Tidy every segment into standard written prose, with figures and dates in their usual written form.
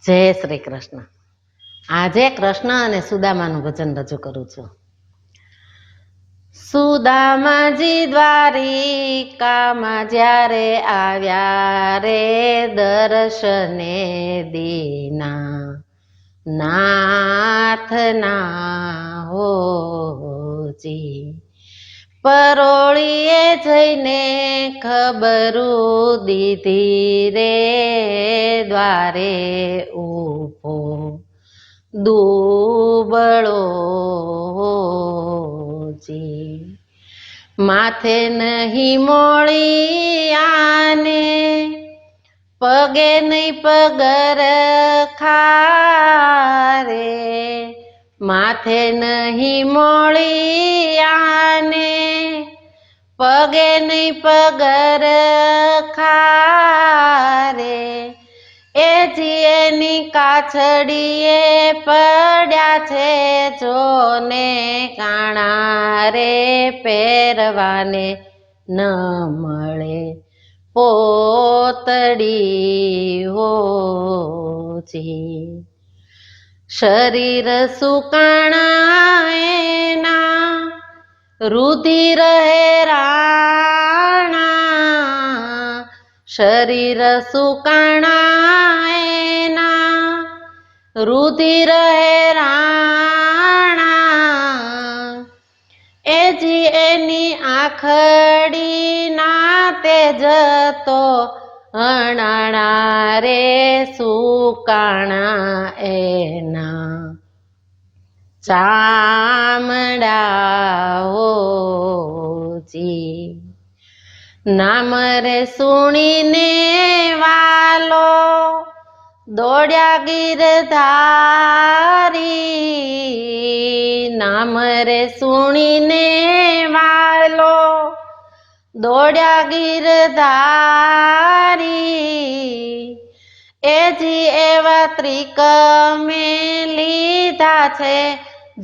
જય શ્રી કૃષ્ણ. આજે કૃષ્ણ અને સુદામાનું ભજન રજૂ કરું છું. સુદામાજી દ્વારિકામાં જ્યારે આવ્યા રે દર્શને દીના નાથના હોજી, પરોળીએ જઈને ખબરું દીધી રે દ્વારે ઊભો દુબળો જી, માથે નહીં મોળી આને પગે નહીં પગર ખારે, માથે નહીં મોળી આને પગે નહીં પગર ખારે, એજી એની કાછડીએ પડ્યા છે જોને કાણા રે, પહેરવાને ન મળે પોતડી હોજી, શરીર સુકાણા એના રુધિર રાણા, શરીર સુકાણા એના રુધિર રાણા, એજી એની આખડી ના તેજ તો અણાણા રે સુકાણા એના ચામડા હોજી, નામ રે સુણીને વાલો દોડ્યા ગિરધારી, નામ રે સુણીને વાલો દોડ્યા ગિરધારી, એજી એવા ત્રિકમે લીધા છે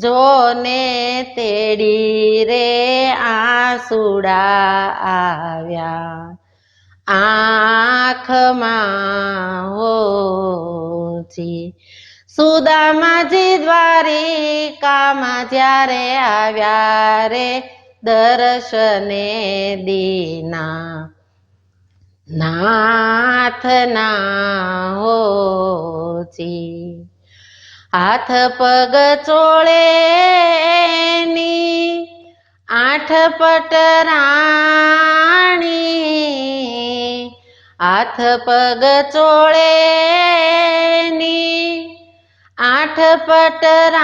જોને તેડી રે આંસુડા આવ્યા આંખમાં હોજી, સુદામાજી દ્વારિકામાં જ્યારે આવ્યા રે દર્શને દીના નાથના હોજી, હાથ પગ ચોળે એની આઠ પટરાણી, હાથ પગ ચોળે એની આઠ પટરાણી,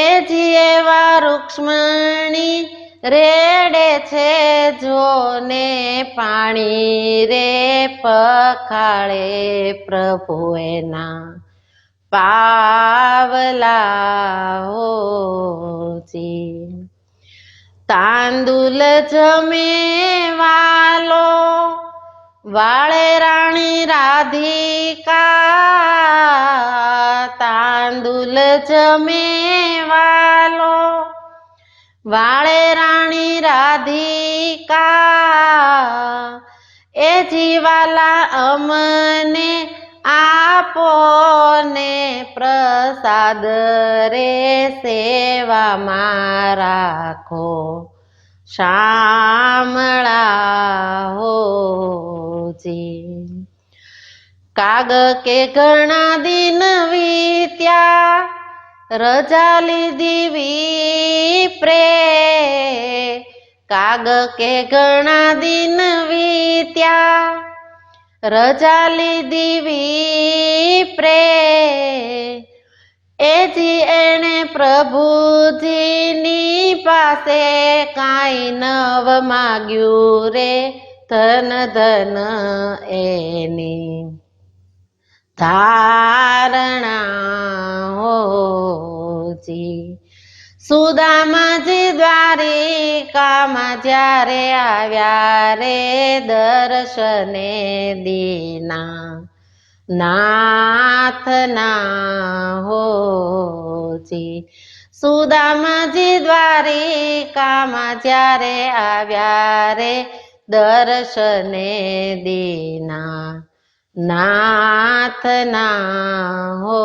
એજી એવા રૂક્ષ્મણી રેડે છે જોને પાણી રે, પખાળે પ્રભુ એના પાવલા હોજી, તાંદુલ જમે વાલો વાળે રાણી રાધિકા, તાંદુલ જમે વાલો વાળે રાણી રાધિકા, એ જીવાલા અમને આપો ને પ્રસાદ રે સેવામાં રાખો શામળા હોજી, કાગ કે ઘણા દિન વીત્યા રજા લીધી વિપ્રે, કાગ કે ઘણા દિન વીત્યા રજા લીધી વિપ્રે, એજી એણે પ્રભુજીની પાસે કાંઈ નવ માગ્યું રે, ધન ધન એની ધારણા હોજી, સુદામાજી દ્વારિકામાં જ્યારે આવ્યા રે દર્શને દીના નાથના હોજી, સુદામાજી દ્વારિકામાં જ્યારે આવ્યા રે દર્શને દીના નાથ ના હો